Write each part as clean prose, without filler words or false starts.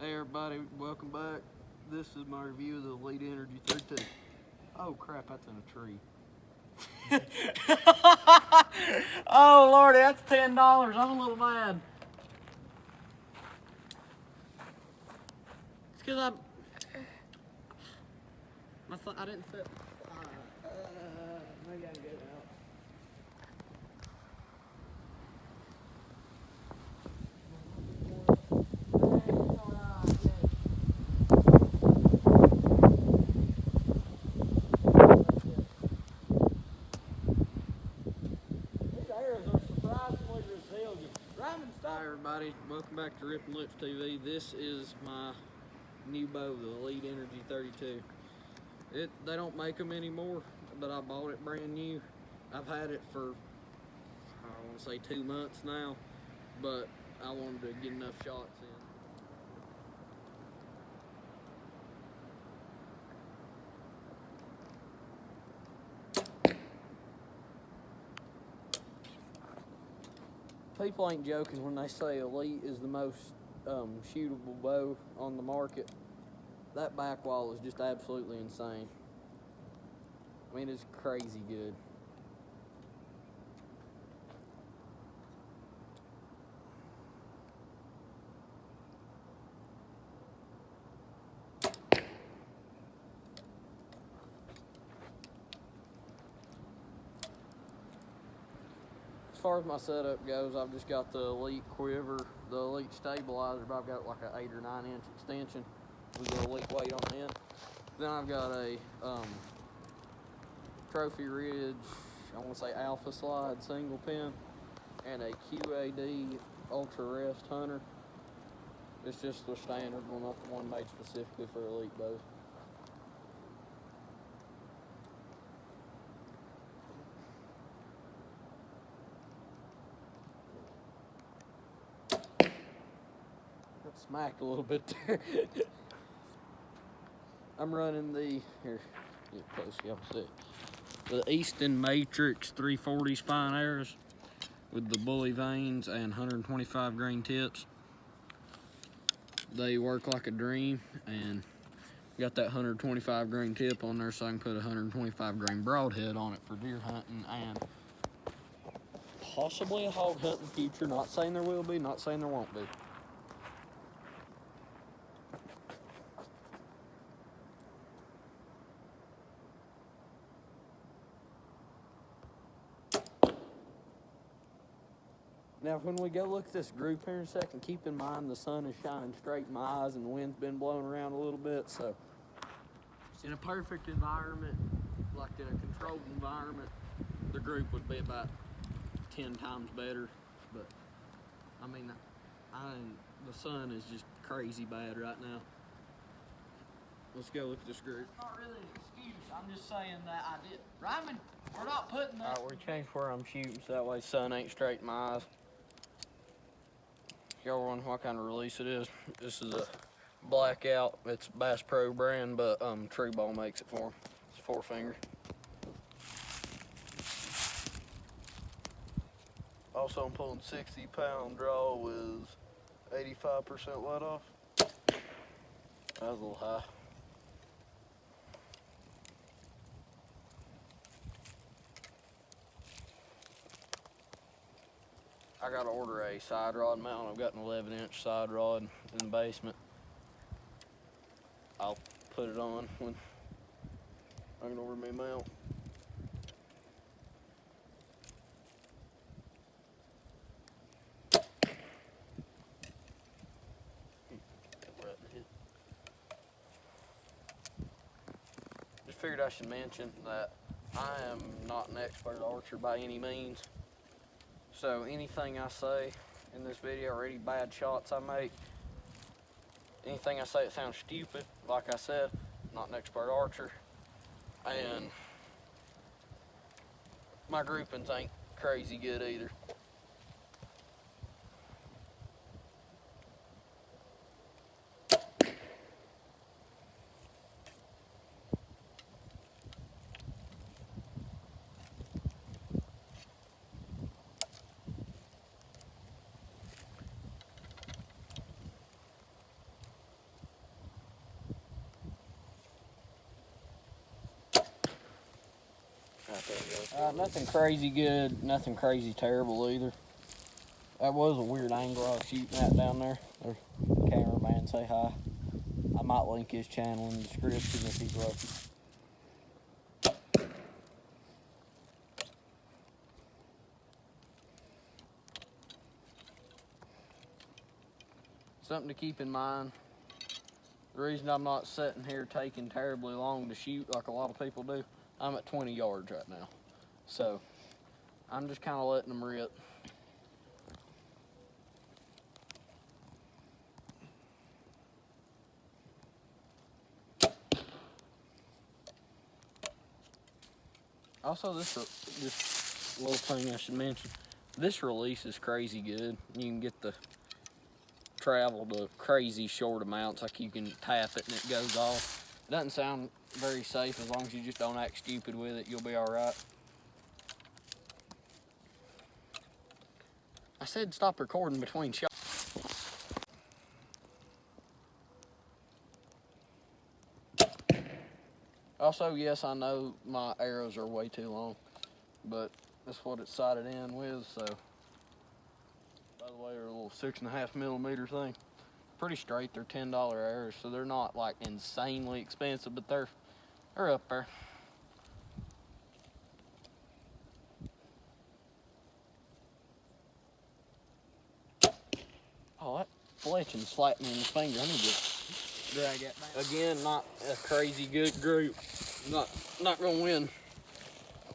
Hey everybody, welcome back. This is my review of the Elite Energy 32. Oh crap, that's in a tree. Oh Lord, that's $10. I'm a little mad. It's because I didn't set. Maybe I can get it out. Hi everybody, welcome back to Ripping Lips TV. This is my new bow, the Elite Energy 32. They don't make them anymore, but I bought it brand new. I've had it for, I want to say 2 months now, but I wanted to get enough shots in. People ain't joking when they say Elite is the most shootable bow on the market. That back wall is just absolutely insane. I mean, it's crazy good. As far as my setup goes, I've just got the Elite quiver, the Elite stabilizer, but I've got like an 8 or 9 inch extension with the Elite weight on the end. Then I've got a Trophy Ridge, I want to say Alpha Slide single pin, and a QAD Ultra Rest Hunter. It's just the standard one, not the one made specifically for Elite bows. Got smacked a little bit there. I'm running the, here, get close, y'all see it. The Easton Matrix 340 spine arrows with the bully vanes and 125 grain tips. They work like a dream, and got that 125 grain tip on there so I can put a 125 grain broadhead on it for deer hunting and possibly a hog hunt in the future. Not saying there will be, not saying there won't be. Now, when we go look at this group here in a second, keep in mind the sun is shining straight in my eyes and the wind's been blowing around a little bit, so in a perfect environment, like in a controlled environment, the group would be about 10 times better, but I mean, the sun is just crazy bad right now. Let's go look at this group. It's not really an excuse, I'm just saying that I did. Ryman, we're not putting that. All right, we changed where I'm shooting so that way the sun ain't straight in my eyes. Y'all wondering what kind of release it is. This is a Blackout. It's Bass Pro brand, but True Ball makes it for them. It's 4-finger. Also, I'm pulling 60-pound draw with 85% let off. That was a little high. I gotta order a side rod mount. I've got an 11-inch side rod in the basement. I'll put it on when I can order me a mount. Just figured I should mention that I am not an expert archer by any means. So anything I say in this video or any bad shots I make, anything I say that sounds stupid, like I said, not an expert archer, and my groupings ain't crazy good either. Nothing crazy good, nothing crazy terrible either. That was a weird angle I was shooting at down there. There's cameraman, say hi. I might link his channel in the description if he's lucky. Something to keep in mind. The reason I'm not sitting here taking terribly long to shoot like a lot of people do, I'm at 20 yards right now. So I'm just kind of letting them rip. Also, this little thing I should mention, this release is crazy good. You can get the travel to crazy short amounts, like you can tap it and it goes off. It doesn't sound very safe. As long as you just don't act stupid with it, you'll be all right. I said stop recording between shots. Also, yes, I know my arrows are way too long, but that's what it's sighted in with, so. By the way, they're a little 6.5 millimeter thing. Pretty straight, they're $10 arrows, so they're not like insanely expensive, but they're up there. Oh, that fletching slapped me in the finger. I need to drag that back. Again, not a crazy good group. Not gonna win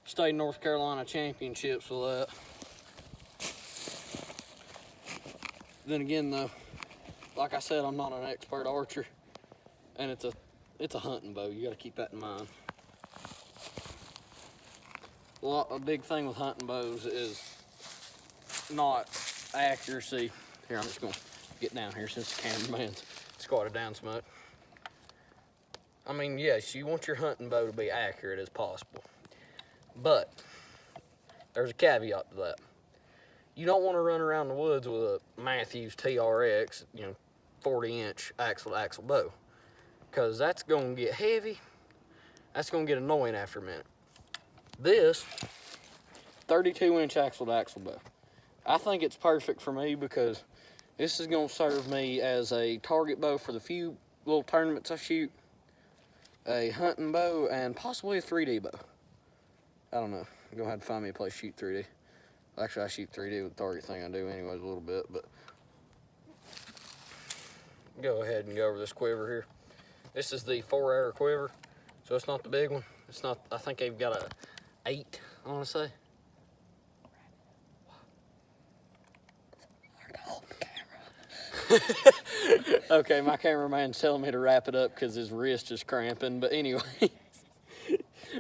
state of North Carolina championships with that. Then again though, like I said, I'm not an expert archer, and it's a hunting bow. You gotta keep that in mind. A big thing with hunting bows is not accuracy. Here, I'm just gonna get down here since the cameraman's squatted down so much. I mean, yes, you want your hunting bow to be accurate as possible, but there's a caveat to that. You don't want to run around the woods with a Mathews TRX, 40-inch axle-to-axle bow, because that's going to get heavy. That's going to get annoying after a minute. This 32-inch axle-to-axle bow, I think it's perfect for me because this is going to serve me as a target bow for the few little tournaments I shoot, a hunting bow, and possibly a 3D bow. I don't know. I'm going to have to find me a place to shoot 3D. Actually, I shoot 3D with the target thing I do anyways a little bit, but go ahead and go over this quiver here. This is the 4-arrow quiver, so it's not the big one. It's not, I think they've got a 8, I want to say. Okay, my cameraman's telling me to wrap it up because his wrist is cramping, but anyway,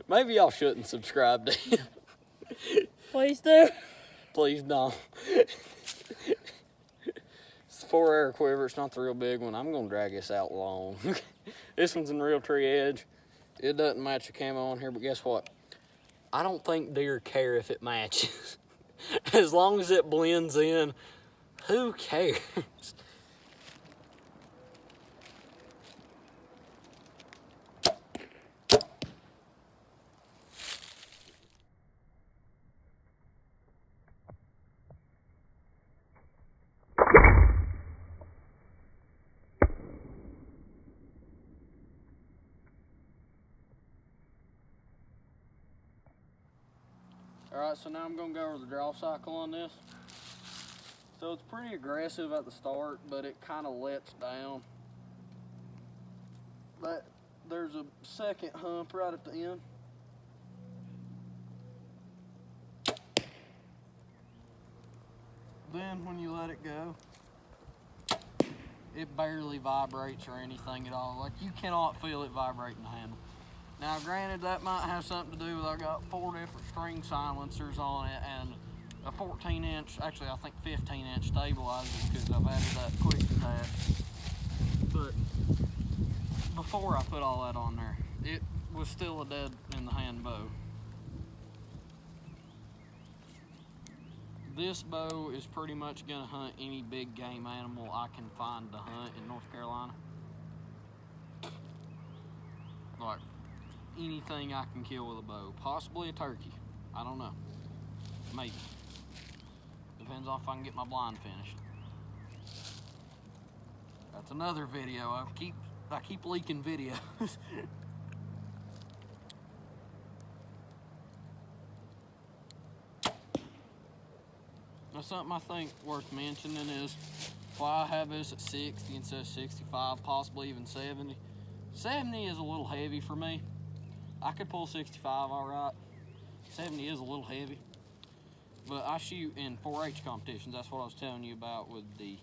maybe y'all shouldn't subscribe to him. Please do. Please don't. It's a 4-arrow quiver. It's not the real big one. I'm going to drag this out long. This one's in Realtree Edge. It doesn't match the camo on here, but guess what? I don't think deer care if it matches. As long as it blends in, who cares? Alright, so now I'm going to go over the draw cycle on this. So it's pretty aggressive at the start, but it kind of lets down. But there's a second hump right at the end. Then when you let it go, it barely vibrates or anything at all. Like, you cannot feel it vibrating the handle. Now, granted, that might have something to do with I got 4 different string silencers on it and a 14-inch, actually I think 15-inch stabilizer because I've added that quick detach. But before I put all that on there, it was still a dead in the hand bow. This bow is pretty much gonna hunt any big game animal I can find to hunt in North Carolina. Like anything I can kill with a bow, possibly a turkey. I don't know. Maybe. Depends on if I can get my blind finished. That's another video. I keep leaking videos. Now something I think worth mentioning is why I have this at 60 instead of 65, possibly even 70. 70 is a little heavy for me. I could pull 65 all right. 70 is a little heavy. But I shoot in 4-H competitions. That's what I was telling you about with the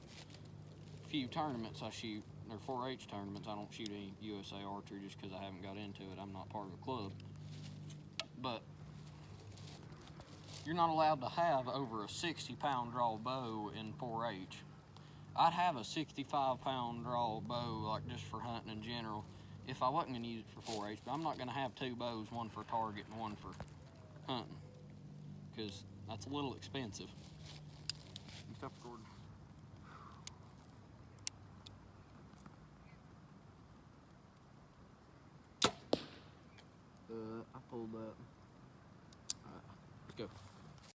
few tournaments I shoot. They're 4-H tournaments. I don't shoot any USA archery just because I haven't got into it. I'm not part of a club. But you're not allowed to have over a 60-pound draw bow in 4-H. I'd have a 65-pound draw bow, like just for hunting in general, if I wasn't going to use it for 4-H. But I'm not going to have two bows, one for target and one for hunting, because that's a little expensive. Stop recording. I pulled that. All right, let's go.